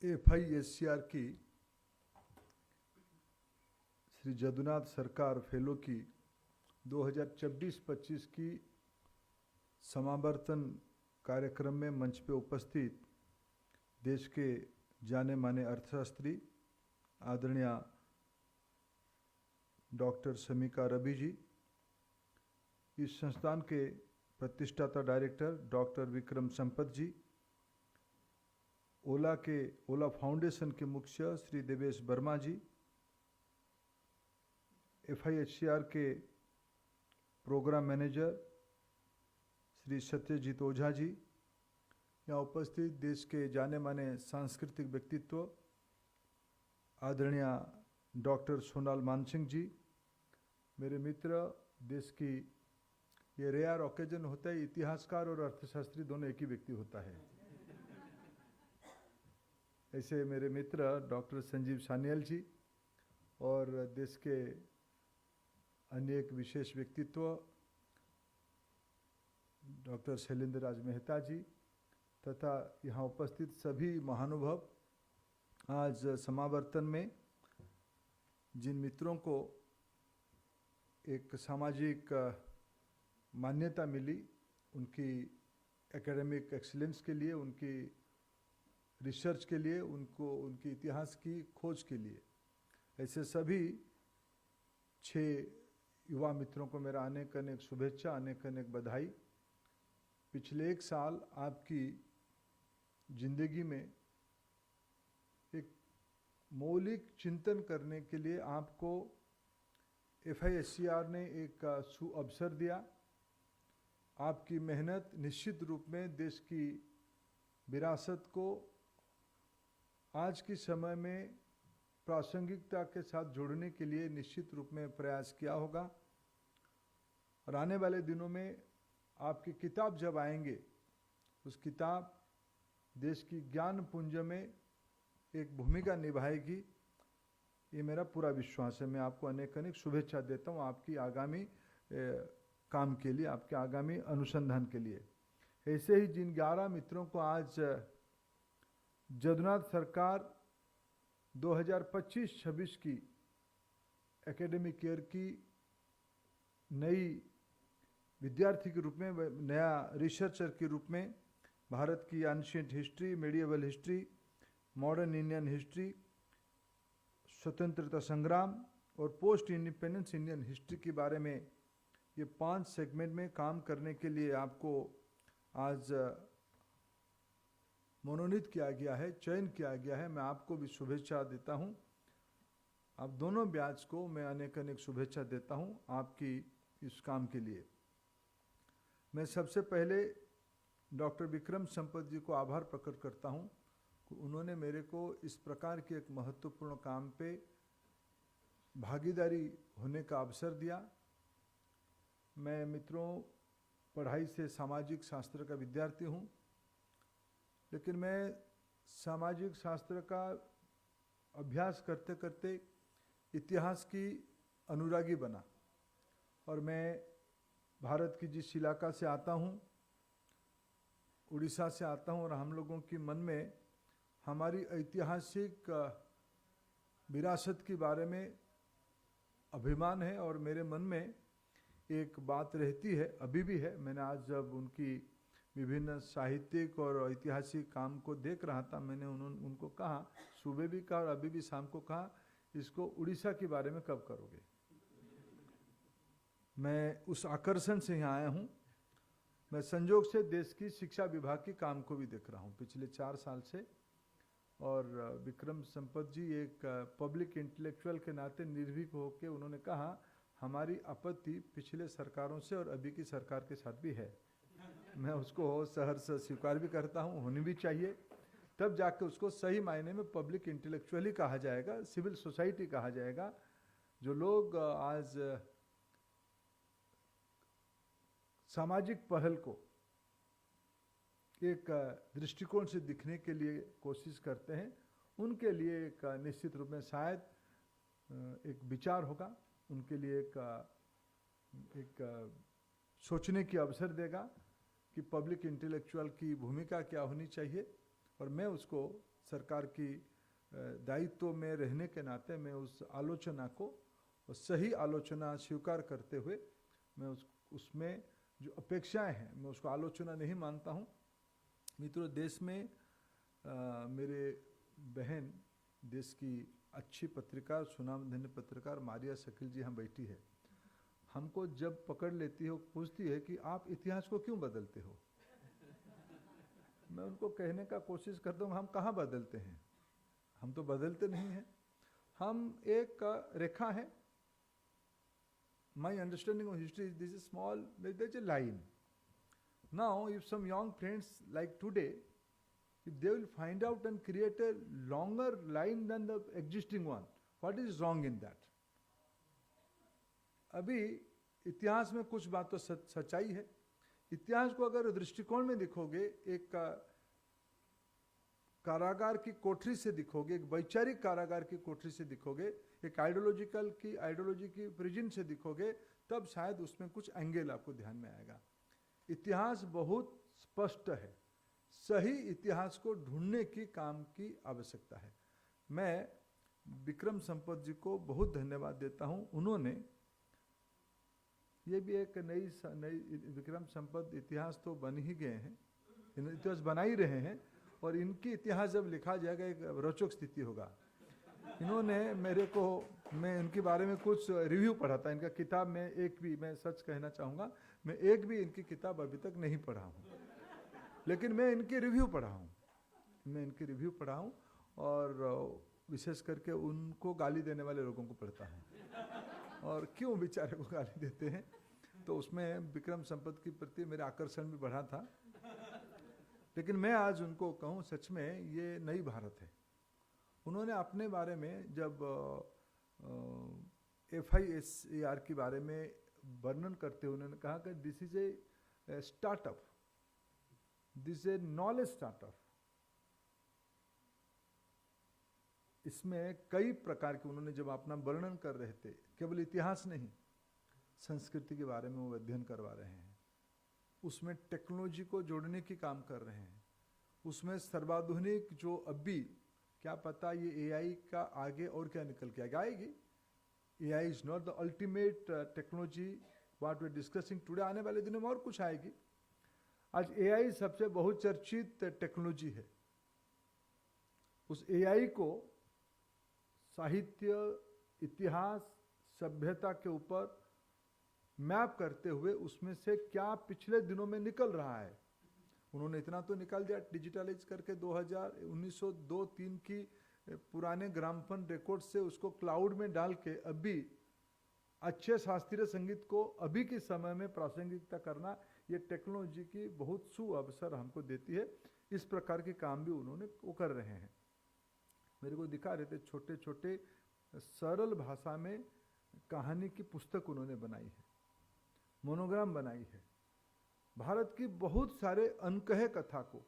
FISCR की श्री जदुनाथ सरकार fellow की 2024-25 की समावर्तन कार्यक्रम में मंच पे उपस्थित देश के जाने माने अर्थशास्त्री आदरणीय डॉक्टर शमिका रवि जी, इस संस्थान के प्रतिष्ठाता डायरेक्टर डॉक्टर विक्रम संपत जी, ओला फाउंडेशन के मुख्य श्री देवेश वर्मा जी, FIHCR के प्रोग्राम मैनेजर श्री सत्यजीत ओझा जी, यहाँ उपस्थित देश के जाने माने सांस्कृतिक व्यक्तित्व आदरणीय डॉक्टर सोनाल मानसिंह जी, मेरे मित्र, देश की ये रेयर ओकेजन होता है, इतिहासकार और अर्थशास्त्री दोनों एक ही व्यक्ति होता है। ऐसे मेरे मित्र डॉक्टर संजीव सान्याल जी और देश के अनेक विशेष व्यक्तित्व डॉक्टर शैलेंद्र राज मेहता जी तथा यहाँ उपस्थित सभी महानुभाव, आज समावर्तन में जिन मित्रों को एक सामाजिक मान्यता मिली, उनकी एकेडमिक एक्सीलेंस के लिए, उनकी रिसर्च के लिए, उनकी इतिहास की खोज के लिए, ऐसे सभी 6 युवा मित्रों को मेरा अनेक अनेक शुभेच्छा, अनेक अनेक बधाई। पिछले 1 साल आपकी जिंदगी में एक मौलिक चिंतन करने के लिए आपको FIHCR ने एक अवसर दिया। आपकी मेहनत निश्चित रूप में देश की विरासत को आज के समय में प्रासंगिकता के साथ जोड़ने के लिए निश्चित रूप में प्रयास किया होगा और आने वाले दिनों में आपकी किताब जब आएंगे, उस किताब देश की ज्ञान पुंज में एक भूमिका निभाएगी, ये मेरा पूरा विश्वास है। मैं आपको अनेक अनेक शुभेच्छा देता हूँ आपकी आगामी काम के लिए, आपके आगामी अनुसंधान के लिए। ऐसे ही जिन 11 मित्रों को आज जदुनाथ सरकार 2025-26 की एकेडमिक ईयर की नई विद्यार्थी के रूप में, नया रिसर्चर के रूप में भारत की ancient history, medieval history, modern Indian history, स्वतंत्रता संग्राम और पोस्ट इंडिपेंडेंस इंडियन हिस्ट्री के बारे में ये 5 सेगमेंट में काम करने के लिए आपको आज मनोनीत किया गया है, चयन किया गया है। मैं आपको भी शुभेच्छा देता हूं। आप दोनों बैच को मैं अनेक अनेक शुभेच्छा देता हूं आपकी इस काम के लिए। मैं सबसे पहले डॉक्टर विक्रम संपत जी को आभार प्रकट करता हूं कि उन्होंने मेरे को इस प्रकार के एक महत्वपूर्ण काम पे भागीदारी होने का अवसर दिया। मैं मित्रों पढ़ाई से सामाजिक शास्त्र का विद्यार्थी हूं, लेकिन मैं सामाजिक शास्त्र का अभ्यास करते करते इतिहास की अनुरागी बना और मैं भारत की जिस इलाका से आता हूं, उड़ीसा से आता हूं, और हम लोगों की मन में हमारी ऐतिहासिक विरासत के बारे में अभिमान है और मेरे मन में एक बात रहती है, अभी भी है। मैंने आज जब उनकी विभिन्न साहित्यिक और ऐतिहासिक काम को देख रहा था, मैंने उनको कहा, सुबह भी कहा और अभी भी शाम को कहा, इसको उड़ीसा के बारे में कब करोगे। मैं उस आकर्षण से यहाँ आया हूँ। मैं संयोग से देश की शिक्षा विभाग के काम को भी देख रहा हूँ पिछले 4 साल से, और विक्रम संपत जी एक पब्लिक इंटेलेक्चुअल के नाते निर्भीक होकर उन्होंने कहा, हमारी आपत्ति पिछले सरकारों से और अभी की सरकार के साथ भी है। मैं उसको सहर्ष स्वीकार भी करता हूँ, होनी भी चाहिए, तब जाके उसको सही मायने में पब्लिक इंटेलेक्चुअल ही कहा जाएगा, सिविल सोसाइटी कहा जाएगा। जो लोग आज सामाजिक पहल को एक दृष्टिकोण से दिखने के लिए कोशिश करते हैं, उनके लिए एक निश्चित रूप में शायद एक विचार होगा, उनके लिए एक सोचने की अवसर देगा कि पब्लिक इंटेलेक्चुअल की भूमिका क्या होनी चाहिए और मैं उसको सरकार की दायित्व में रहने के नाते मैं उस आलोचना को सही आलोचना स्वीकार करते हुए मैं उसमें जो अपेक्षाएं हैं मैं उसको आलोचना नहीं मानता हूँ। मित्रों, देश में मेरे बहन, देश की अच्छी पत्रकार, सुनामधन्य पत्रकार मारिया शकील जी यहाँ बैठी है। हमको जब पकड़ लेती है, पूछती है कि आप इतिहास को क्यों बदलते हो। मैं उनको कहने का कोशिश करता हूँ, हम कहाँ बदलते हैं, हम तो बदलते नहीं हैं। हम एक रेखा है। My understanding of history is this is small, there's a line. Now, if some young friends like today, if they will find out and create a longer line than the existing one, what is wrong in that? अभी इतिहास में कुछ बात तो सच्चाई है। इतिहास को अगर दृष्टिकोण में देखोगे, एक कारागार की कोठरी से दिखोगे, एक वैचारिक कारागार की कोठरी से दिखोगे, एक आइडियोलॉजी की प्रिजन से दिखोगे, तब शायद उसमें कुछ एंगल आपको ध्यान में आएगा। इतिहास बहुत स्पष्ट है। सही इतिहास को ढूंढने की काम की आवश्यकता है। मैं विक्रम संपत जी को बहुत धन्यवाद देता हूं। उन्होंने ये भी एक नई विक्रम संपत इतिहास तो बन ही गए हैं, इतिहास बना ही रहे हैं, और इनकी इतिहास जब लिखा जाएगा एक रोचक स्थिति होगा। इन्होंने मेरे को, मैं इनके बारे में कुछ रिव्यू पढ़ा था इनका किताब में, मैं सच कहना चाहूँगा, मैं एक भी इनकी किताब अभी तक नहीं पढ़ा हूँ, लेकिन मैं इनके रिव्यू पढ़ा हूँ और विशेष करके उनको गाली देने वाले लोगों को पढ़ता हूँ। और क्यों बेचारे को गाली देते हैं, तो उसमें विक्रम संपत के प्रति मेरा आकर्षण भी बढ़ा था। लेकिन मैं आज उनको कहूँ, सच में ये नई भारत है। उन्होंने अपने बारे में जब FISAR के बारे में वर्णन करते हुए उन्होंने कहा कि this is a startup, this is a knowledge startup. इसमें कई प्रकार के, उन्होंने जब अपना वर्णन कर रहे थे, केवल इतिहास नहीं, संस्कृति के बारे में वो अध्ययन करवा रहे हैं, उसमें टेक्नोलॉजी को जोड़ने की काम कर रहे हैं, उसमें सर्वाधुनिक जो अभी क्या पता ये AI का आगे और क्या निकल के आएगी। AI is not the ultimate technology what we are discussing today. आने वाले दिनों में और कुछ आएगी। आज AI सबसे बहुचर्चित टेक्नोलॉजी है। उस AI को साहित्य, इतिहास, सभ्यता के ऊपर मैप करते हुए उसमें से क्या पिछले दिनों में निकल रहा है, उन्होंने इतना तो निकाल दिया डिजिटलाइज करके 1902-3 की पुराने ग्रामफोन रिकॉर्ड से उसको क्लाउड में डाल के अभी अच्छे शास्त्रीय संगीत को अभी के समय में प्रासंगिकता करना, ये टेक्नोलॉजी की बहुत सुअवसर हमको देती है। इस प्रकार के काम भी उन्होंने वो कर रहे हैं। मेरे को दिखा रहे थे, छोटे छोटे सरल भाषा में कहानी की पुस्तक उन्होंने बनाई है, मोनोग्राम बनाई है। भारत की बहुत सारे अनकहे कथा को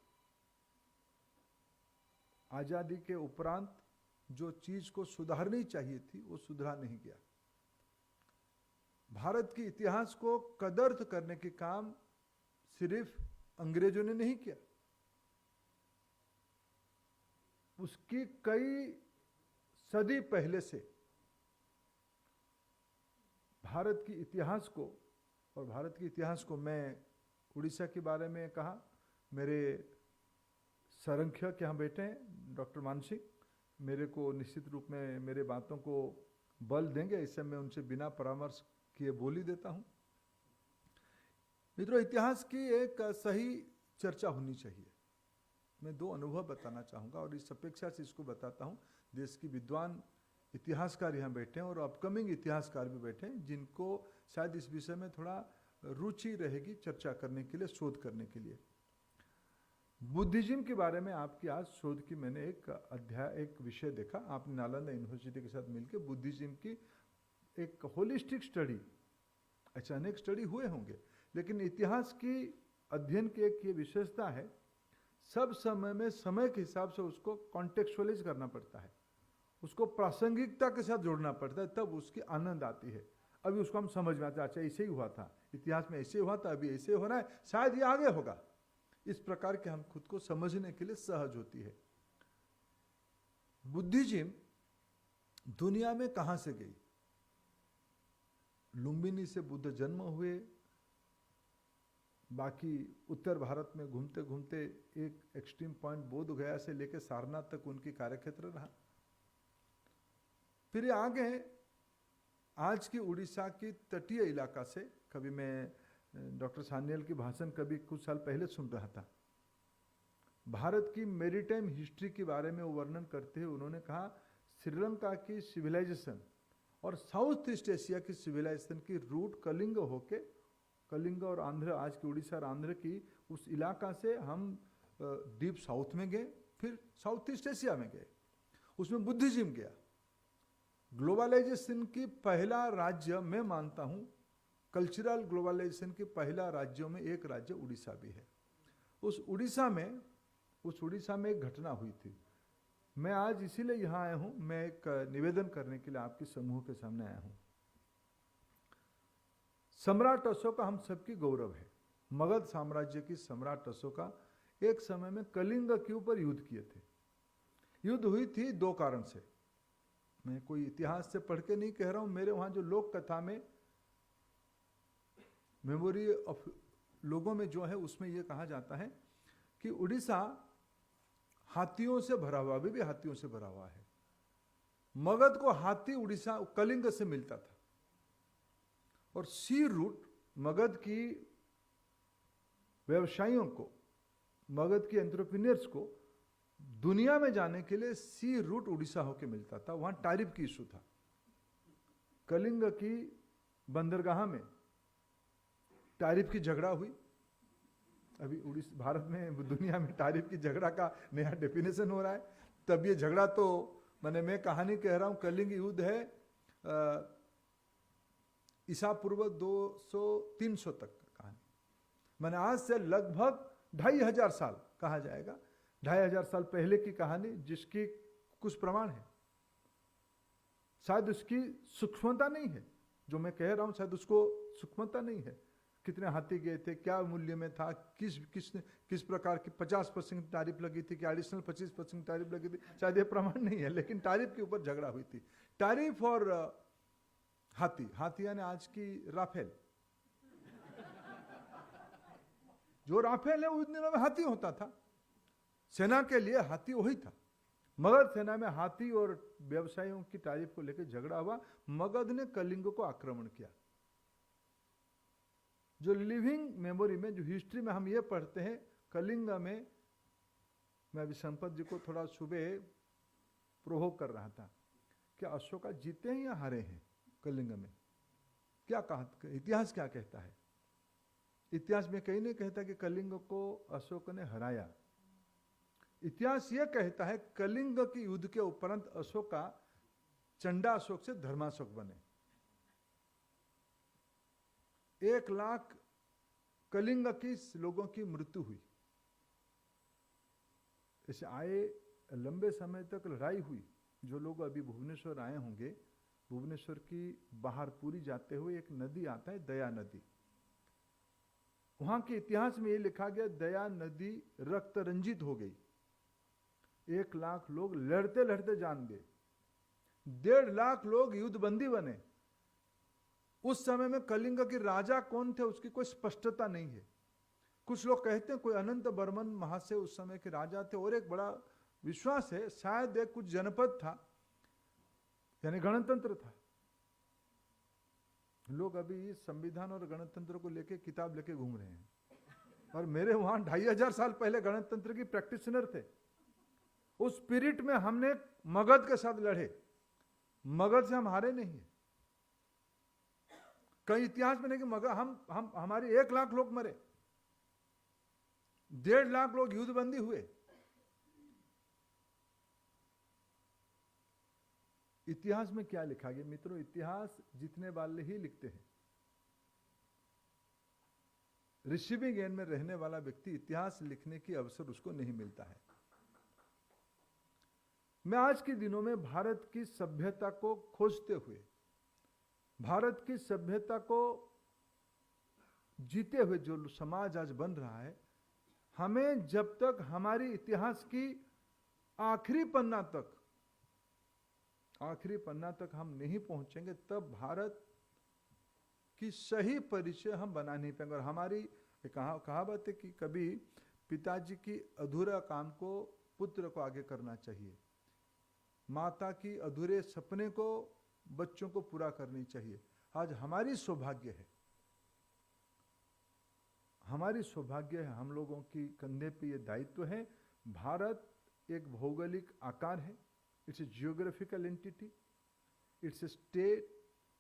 आजादी के उपरांत जो चीज को सुधारनी चाहिए थी वो सुधारा नहीं गया। भारत के इतिहास को कदर्थ करने के काम सिर्फ अंग्रेजों ने नहीं किया, उसकी कई सदी पहले से भारत की इतिहास को, और भारत के इतिहास को मैं उड़ीसा के बारे में कहा, मेरे संरक्षक यहाँ बैठे हैं डॉक्टर मानसिंह, मेरे को निश्चित रूप में मेरे बातों को बल देंगे, इससे मैं उनसे बिना परामर्श किए बोल ही देता हूँ। मित्रों, इतिहास की एक सही चर्चा होनी चाहिए। मैं 2 अनुभव बताना चाहूँगा और इस अपेक्षा से इसको बताता हूँ। देश की विद्वान इतिहासकार यहाँ बैठे हैं और अपकमिंग इतिहासकार भी बैठे हैं, जिनको शायद इस विषय में थोड़ा रुचि रहेगी चर्चा करने के लिए, शोध करने के लिए। बुद्धिज्म के बारे में आपकी आज शोध की मैंने एक विषय देखा। आपने नालंदा यूनिवर्सिटी के साथ मिलकर बुद्धिज्म की एक होलिस्टिक स्टडी, अच्छा अनेक स्टडी हुए होंगे, लेकिन इतिहास की अध्ययन की एक ये विशेषता है, सब समय में समय के हिसाब से उसको कॉन्टेक्चुअलाइज करना पड़ता है, उसको प्रासंगिकता के साथ जोड़ना पड़ता है, तब उसकी आनंद आती है। अभी उसको हम समझ में आता है, अच्छा ऐसे ही हुआ था, इतिहास में ऐसे हुआ था, अभी ऐसे हो रहा है, शायद ये आगे होगा। इस प्रकार के हम खुद को समझने के लिए सहज होती है। बुद्धिज्म दुनिया में कहां से गई? लुम्बिनी से बुद्ध जन्म हुए, बाकी उत्तर भारत में घूमते घूमते एक एक्सट्रीम पॉइंट बोध गया से लेकर सारनाथ तक उनकी कार्यक्षेत्र रहा। फिर ये आगे आज की उड़ीसा की तटीय इलाका से, कभी मैं डॉक्टर सान्याल की भाषण कभी कुछ साल पहले सुन रहा था, भारत की मेरीटाइम हिस्ट्री के बारे में वो वर्णन करते हुए उन्होंने कहा श्रीलंका की सिविलाइजेशन और साउथ ईस्ट एशिया की सिविलाइजेशन की रूट कलिंग होके, कलिंग और आंध्र, आज की उड़ीसा और आंध्र की उस इलाका से हम डीप साउथ में गए, फिर साउथ ईस्ट एशिया में गए, उसमें बुद्धिज्म गया। ग्लोबलाइजेशन की पहला राज्य मैं मानता हूं, कल्चरल ग्लोबलाइजेशन के पहला राज्यों में एक राज्य उड़ीसा भी है। उस उड़ीसा में एक घटना हुई थी। मैं आज इसीलिए यहां आया हूं, मैं एक निवेदन करने के लिए आपके समूह के सामने आया हूं। सम्राट अशोक हम सबकी गौरव है। मगध साम्राज्य की सम्राट अशोका एक समय में कलिंग के ऊपर युद्ध किए थे। युद्ध हुई थी दो कारण से। मैं कोई इतिहास से पढ़ के नहीं कह रहा हूं, मेरे वहां जो लोक कथा में मेमोरी ऑफ लोगों में जो है उसमें यह कहा जाता है कि उड़ीसा हाथियों से भरा हुआ, अभी भी हाथियों से भरा हुआ है। मगध को हाथी उड़ीसा कलिंग से मिलता था और सी रूट मगध की व्यवसायियों को, मगध की एंटरप्रेन्योर्स को दुनिया में जाने के लिए सी रूट उड़ीसा होके मिलता था। वहां टैरिफ की इशू था। कलिंग की बंदरगाह में टैरिफ की झगड़ा हुई। अभी उड़ीसा, भारत में, दुनिया में टैरिफ की झगड़ा का नया डेफिनेशन हो रहा है। तब ये झगड़ा तो मैं कहानी कह रहा हूं, कलिंग युद्ध है ईसा पूर्व 200-300 तक का कहानी। आज से लगभग 2500 साल कहा जाएगा, 2500 साल पहले की कहानी, जिसकी कुछ प्रमाण है। शायद उसकी सूक्ष्मता नहीं है जो मैं कह रहा हूं, शायद उसको सूक्ष्मता नहीं है। कितने हाथी गए थे, क्या मूल्य में था, किस प्रकार की 50% टैरिफ लगी थी, क्या एडिशनल 25% टैरिफ लगी थी, शायद ये प्रमाण नहीं है। लेकिन टैरिफ के ऊपर झगड़ा हुई थी। टैरिफ और हाथी यानी आज की राफेल। जो राफेल है उस दिनों में हाथी होता था। सेना के लिए हाथी वही था। मगध सेना में हाथी और व्यवसायियों की टैरिफ को लेकर झगड़ा हुआ। मगध ने कलिंग को आक्रमण किया। जो लिविंग मेमोरी में, जो हिस्ट्री में हम ये पढ़ते हैं, कलिंग में, मैं अभी संपत जी को थोड़ा सुबह प्रोवोक कर रहा था कि अशोका जीते हैं या हारे हैं कलिंग में। क्या कहा, इतिहास क्या कहता है? इतिहास में कहीं नहीं कहता कि कलिंग को अशोक ने हराया। इतिहास यह कहता है कलिंग की युद्ध के उपरांत अशोका चंडा अशोक से धर्माशोक बने। 1 लाख कलिंग की लोगों की मृत्यु हुई। ऐसे आए, लंबे समय तक लड़ाई हुई। जो लोग अभी भुवनेश्वर आए होंगे, भुवनेश्वर की बाहर पूरी जाते हुए एक नदी आता है, दया नदी। वहां के इतिहास में यह लिखा गया, दया नदी रक्त रंजित हो गई। 1 लाख लोग लड़ते लड़ते जान गए। 1.5 लाख लोग युद्धबंदी बने। उस समय में कलिंग के राजा कौन थे उसकी कोई स्पष्टता नहीं है। कुछ लोग कहते हैं कोई अनंत बर्मन महाशय उस समय के राजा थे, और एक बड़ा विश्वास है शायद एक कुछ जनपद था, यानी गणतंत्र था। लोग अभी संविधान और गणतंत्र को लेके किताब लेके घूम रहे हैं, और मेरे वहां 2500 साल पहले गणतंत्र की प्रैक्टिशनर थे। उस स्पिरिट में हमने मगध के साथ लड़े। मगध से हम हारे नहीं है। कई इतिहास में नहीं कि मगर हमारे 1 लाख लोग मरे, 1.5 लाख लोग युद्धबंदी हुए। इतिहास में क्या लिखा गया मित्रों? इतिहास जितने वाले ही लिखते हैं। रिसीविंग एंड में रहने वाला व्यक्ति इतिहास लिखने की अवसर उसको नहीं मिलता है। मैं आज के दिनों में भारत की सभ्यता को खोजते हुए, भारत की सभ्यता को जीते हुए जो समाज आज बन रहा है, हमें जब तक हमारी इतिहास की आखिरी पन्ना तक हम नहीं पहुंचेंगे, तब भारत की सही परिचय हम बना नहीं पाएंगे। और हमारी कहावत है कि कभी पिताजी की अधूरा काम को पुत्र को आगे करना चाहिए, माता की अधूरे सपने को बच्चों को पूरा करनी चाहिए। आज हमारी सौभाग्य है, हम लोगों की कंधे पे ये दायित्व है। भारत एक भौगोलिक आकार है, it's a geographical entity, it's a state,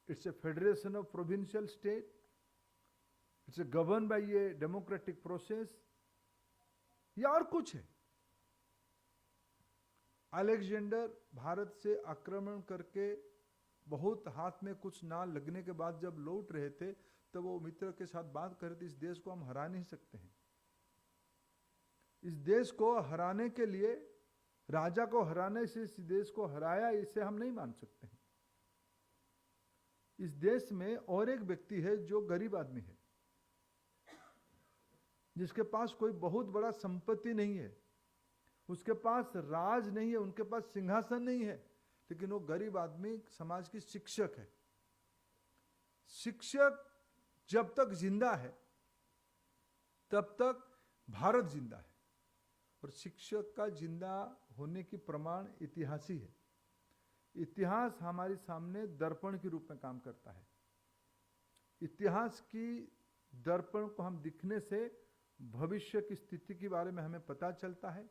it's a federation of provincial state, it's a govern by a democratic process, या और कुछ है। अलेक्जेंडर भारत से आक्रमण करके बहुत हाथ में कुछ ना लगने के बाद जब लौट रहे थे, तो वो मित्र के साथ बात कर रहे थे, इस देश को हम हरा नहीं सकते हैं। इस देश को हराने के लिए, राजा को हराने से इस देश को हराया, इसे हम नहीं मान सकते हैं। इस देश में और एक व्यक्ति है जो गरीब आदमी है, जिसके पास कोई बहुत बड़ा संपत्ति नहीं है, उसके पास राज नहीं है, उनके पास सिंहासन नहीं है, लेकिन वो गरीब आदमी समाज की शिक्षक है। शिक्षक जब तक जिंदा है तब तक भारत जिंदा है। और शिक्षक का जिंदा होने की प्रमाण इतिहास ही है। इतिहास हमारे सामने दर्पण के रूप में काम करता है। इतिहास की दर्पण को हम दिखने से भविष्य की स्थिति के बारे में हमें पता चलता है,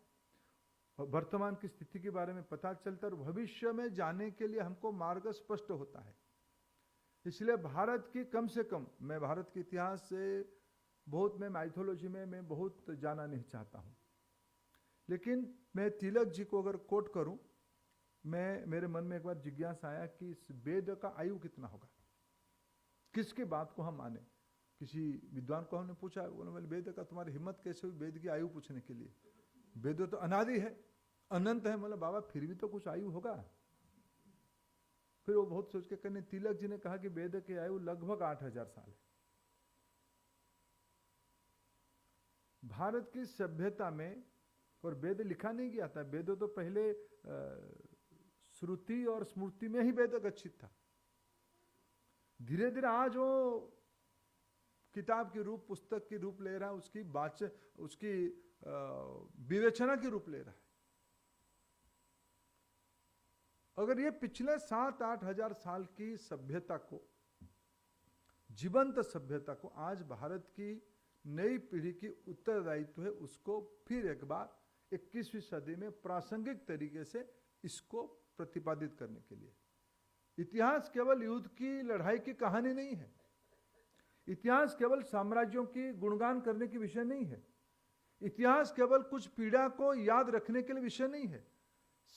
वर्तमान की स्थिति के बारे में पता चलता है, और भविष्य में जाने के लिए हमको मार्ग स्पष्ट होता है। इसलिए भारत की कम से कम, मैं भारत के इतिहास से बहुत, मैं माइथोलॉजी में मैं बहुत जाना नहीं चाहता हूँ, लेकिन मैं तिलक जी को अगर कोट करूं, मेरे मन में एक बार जिज्ञासा आया कि इस वेद का आयु कितना होगा, किसकी बात को हम माने। किसी विद्वान को हमने पूछा, बोले वेद का तुम्हारी हिम्मत कैसे हुई वेद की आयु पूछने के लिए, वेद तो अनादि है, अनंत है। मतलब बाबा फिर भी तो कुछ आयु होगा। फिर वो बहुत सोच के कहने, तिलक जी ने कहा कि वेद की आयु लगभग 8000 साल है। भारत की सभ्यता में, और वेद लिखा नहीं गया था, वेद तो पहले श्रुति और स्मृति में ही वेद गच्छित था। धीरे धीरे आज वो किताब के रूप, पुस्तक के रूप ले रहा है, उसकी विवेचना के रूप ले रहा है। अगर ये पिछले 7-8 हजार साल की सभ्यता को, जीवंत सभ्यता को आज भारत की नई पीढ़ी की उत्तरदायित्व है उसको फिर एक बार 21वीं सदी में प्रासंगिक तरीके से इसको प्रतिपादित करने के लिए। इतिहास केवल युद्ध की, लड़ाई की कहानी नहीं है। इतिहास केवल साम्राज्यों की गुणगान करने की विषय नहीं है। इतिहास केवल कुछ पीड़ा को याद रखने के लिए विषय नहीं है।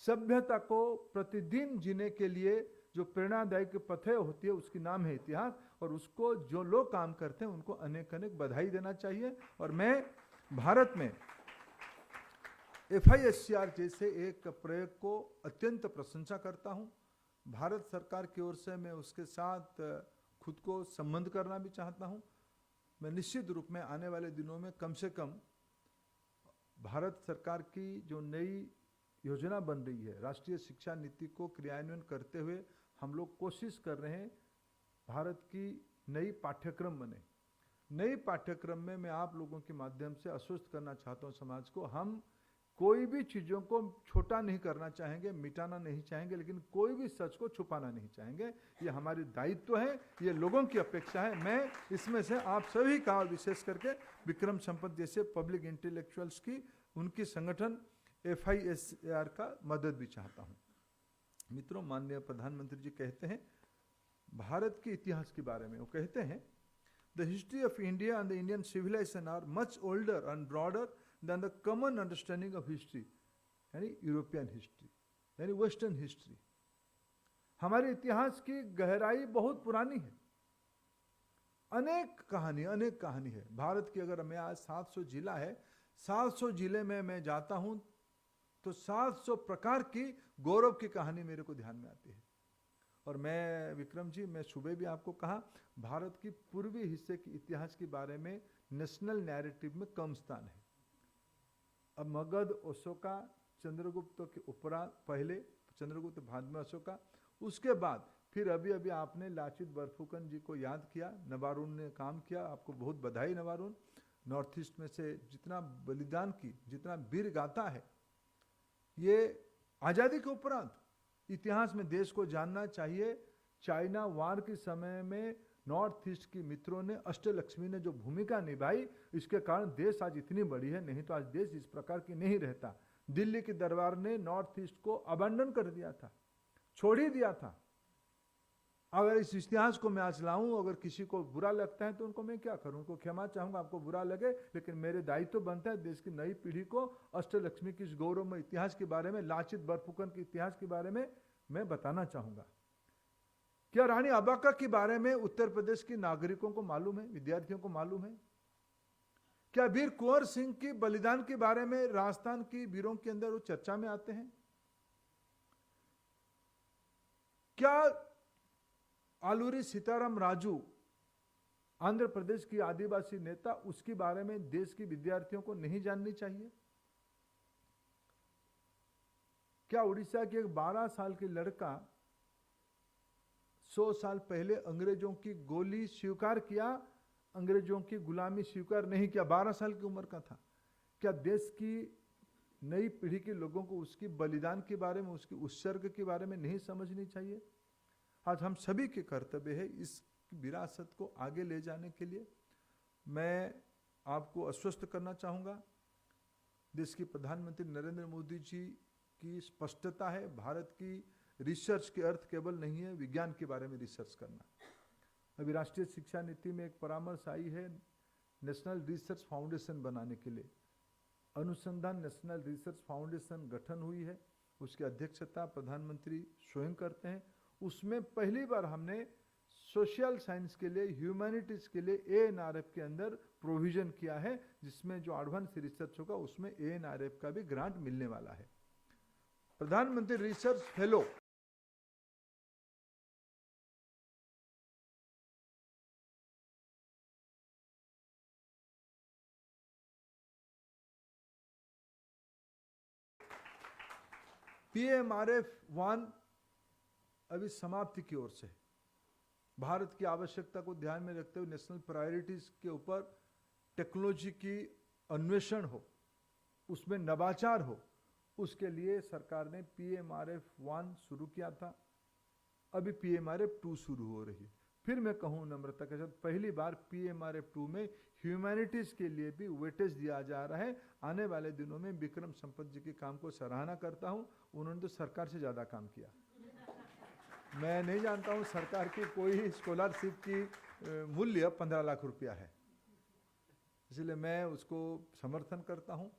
सभ्यता को प्रतिदिन जीने के लिए जो प्रेरणादायक पथें होती है, उसकी नाम है इतिहास। और उसको जो लोग काम करते हैं उनको अनेक अनेक बधाई देना चाहिए। और मैं भारत में FISCR जैसे एक प्रयोग को अत्यंत प्रशंसा करता हूं। भारत सरकार की ओर से मैं उसके साथ खुद को संबंध करना भी चाहता हूं। मैं निश्चित रूप में आने वाले दिनों में कम से कम भारत सरकार की जो नई योजना बन रही है, राष्ट्रीय शिक्षा नीति को क्रियान्वयन करते हुए हम लोग कोशिश कर रहे हैं भारत की नई पाठ्यक्रम बने। नई पाठ्यक्रम में मैं आप लोगों के माध्यम से आश्वस्त करना चाहता हूं समाज को, हम कोई भी चीज़ों को छोटा नहीं करना चाहेंगे, मिटाना नहीं चाहेंगे, लेकिन कोई भी सच को छुपाना नहीं चाहेंगे। ये हमारी दायित्व है, ये लोगों की अपेक्षा है। मैं इसमें से आप सभी का, विशेष करके विक्रम संपत जैसे पब्लिक इंटेलेक्चुअल्स की, उनकी संगठन FISCR का मदद भी चाहता हूँ। मित्रों, माननीय प्रधानमंत्री जी कहते हैं भारत के इतिहास के बारे में, वो कहते हैं the history of India and the Indian civilization are much older and broader than the common understanding of history, यानी यूरोपियन हिस्ट्री, यानी वेस्टर्न हिस्ट्री। हमारे इतिहास की गहराई बहुत पुरानी है। अनेक कहानी है भारत की। अगर मैं आज 700 जिला है, 700 जिले में मैं जाता हूं तो 700 प्रकार की गौरव की कहानी मेरे को ध्यान में आती है। और मैं, विक्रम जी, मैं सुबह भी आपको कहा, भारत की पूर्वी हिस्से के इतिहास के बारे में नेशनल नैरेटिव में कम स्थान है। अब मगध, अशोका, चंद्रगुप्त के उपरांत पहले चंद्रगुप्त, बाद में अशोका, उसके बाद फिर अभी अभी आपने लाचित बरफुकन जी को याद किया, नवारून ने काम किया, आपको बहुत बधाई नवारून। नॉर्थ ईस्ट में से जितना बलिदान की, जितना वीर गाथा है, ये आज़ादी के उपरांत इतिहास में देश को जानना चाहिए। चाइना वार के समय में नॉर्थ ईस्ट की मित्रों ने, अष्टलक्ष्मी ने जो भूमिका निभाई, इसके कारण देश आज इतनी बड़ी है, नहीं तो आज देश इस प्रकार की नहीं रहता। दिल्ली के दरबार ने नॉर्थ ईस्ट को अबंडन कर दिया था, छोड़ ही दिया था। अगर इस इतिहास को मैं आज लाऊं, अगर किसी को बुरा लगता है तो उनको मैं क्या करूं, उनको क्षमा चाहूंगा, आपको बुरा लगे, लेकिन मेरे दायित्व तो बनता है देश की नई पीढ़ी को अष्टलक्ष्मी की इस गौरवमय इतिहास के बारे में, लाचित बरफुकन के इतिहास के बारे में मैं बताना चाहूंगा। क्या रानी अबाका के बारे में उत्तर प्रदेश के नागरिकों को मालूम है, विद्यार्थियों को मालूम है? क्या वीर कुंवर सिंह के बलिदान के बारे में राजस्थान की वीरों के अंदर वो चर्चा में आते हैं? क्या आलूरी सीताराम राजू, आंध्र प्रदेश की आदिवासी नेता, उसके बारे में देश के विद्यार्थियों को नहीं जाननी चाहिए? क्या उड़ीसा के एक 12 साल के लड़का 100 साल पहले अंग्रेजों की गोली स्वीकार किया, अंग्रेजों की गुलामी स्वीकार नहीं किया, 12 साल की उम्र का था? क्या देश की नई पीढ़ी के लोगों को उसकी बलिदान के बारे में, उसकी उत्सर्ग के बारे में नहीं समझनी चाहिए? आज हम सभी के कर्तव्य है इस विरासत को आगे ले जाने के लिए। मैं आपको आश्वस्त करना चाहूँगा, देश के प्रधानमंत्री नरेंद्र मोदी जी की स्पष्टता है, भारत की रिसर्च के अर्थ केवल नहीं है विज्ञान के बारे में रिसर्च करना। अभी राष्ट्रीय शिक्षा नीति में एक परामर्श आई है नेशनल रिसर्च फाउंडेशन बनाने के लिए। अनुसंधान नेशनल रिसर्च फाउंडेशन गठन हुई है, उसकी अध्यक्षता प्रधानमंत्री स्वयं करते हैं। उसमें पहली बार हमने सोशल साइंस के लिए, ह्यूमैनिटीज के लिए एएनआरएफ के अंदर प्रोविजन किया है, जिसमें जो एडवांस रिसर्च होगा उसमें एएनआरएफ का भी ग्रांट मिलने वाला है। प्रधानमंत्री रिसर्च फेलो PMRF-1 अभी समाप्ति की ओर से, भारत की आवश्यकता को ध्यान में रखते हुए नेशनल प्रायोरिटीज के ऊपर टेक्नोलॉजी की अन्वेषण हो, उसमें नवाचार हो, उसके लिए सरकार ने PMRF-1 शुरू किया था। अभी PMRF-2 शुरू हो रही है। फिर मैं कहूँ नम्रता के साथ, पहली बार PMRF-2 में ह्यूमैनिटीज के लिए भी वेटेज दिया जा रहा है। आने वाले दिनों में विक्रम संपत जी के काम को सराहना करता हूँ, उन्होंने तो सरकार से ज़्यादा काम किया। मैं नहीं जानता हूँ सरकार की कोई स्कॉलरशिप की मूल्य 15 लाख रुपया है, इसलिए मैं उसको समर्थन करता हूँ।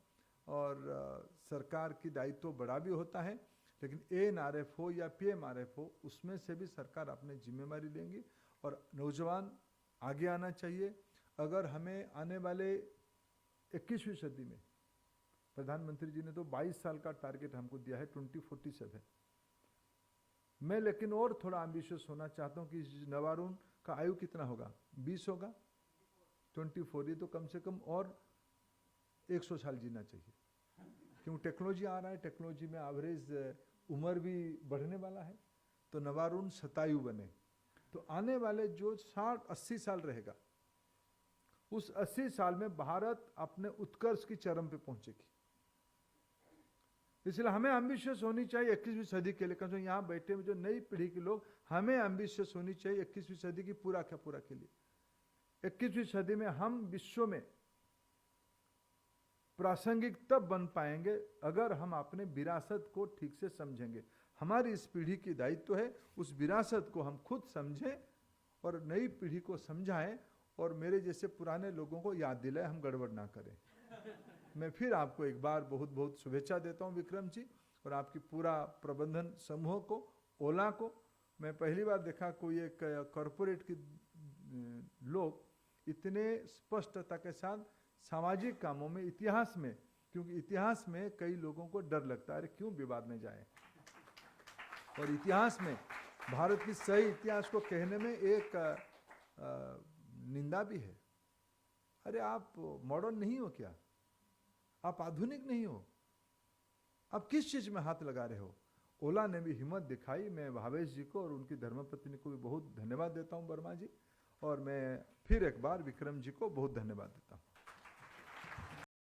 और सरकार की दायित्व बड़ा भी होता है, लेकिन एएनआरएफ हो या PMRF हो, उसमें से भी सरकार अपनी जिम्मेदारी लेंगी और नौजवान आगे आना चाहिए। अगर हमें आने वाले 21वीं सदी में, प्रधानमंत्री जी ने तो 22 साल का टारगेट हमको दिया है 2047, मैं लेकिन और थोड़ा एम्बिशियस होना चाहता हूँ कि नवारून का आयु कितना होगा, 20 होगा, 24, ये तो कम से कम और 100 साल जीना चाहिए, क्योंकि टेक्नोलॉजी आ रहा है, टेक्नोलॉजी में एवरेज उम्र भी बढ़ने वाला है। तो नवारून शतायु बने, तो आने वाले जो 60-80 साल रहेगा, उस 80 साल में भारत अपने उत्कर्ष की चरम पे पहुंचेगी। इसलिए हमें एम्बिशियस होनी चाहिए 21वीं सदी के लिए। कम से कम यहाँ बैठे हुए जो नई पीढ़ी के लोग, हमें एम्बिशियस होनी चाहिए 21वीं सदी की पूरा के लिए। 21वीं सदी में हम विश्व में प्रासंगिक तब बन पाएंगे अगर हम अपने विरासत को ठीक से समझेंगे। हमारी इस पीढ़ी की दायित्व है उस विरासत को हम खुद समझें और नई पीढ़ी को समझाएं, और मेरे जैसे पुराने लोगों को याद दिलाएं, हम गड़बड़ ना करें। मैं फिर आपको एक बार बहुत बहुत शुभेच्छा देता हूं विक्रम जी, और आपकी पूरा प्रबंधन समूह को, ओला को। मैं पहली बार देखा कोई एक कॉरपोरेट की लोग इतने स्पष्टता के साथ सामाजिक कामों में, इतिहास में, क्योंकि इतिहास में कई लोगों को डर लगता है क्यों विवाद में जाए, और इतिहास में भारत की सही इतिहास को कहने में एक निंदा भी है। अरे आप मॉडर्न नहीं हो क्या? आप आधुनिक नहीं हो, आप किस चीज में हाथ लगा रहे हो। ओला ने भी हिम्मत दिखाई। मैं भावेश जी को और उनकी धर्मपत्नी को भी बहुत धन्यवाद देता हूं, वर्मा जी, और मैं फिर एक बार विक्रम जी को बहुत धन्यवाद देता हूं।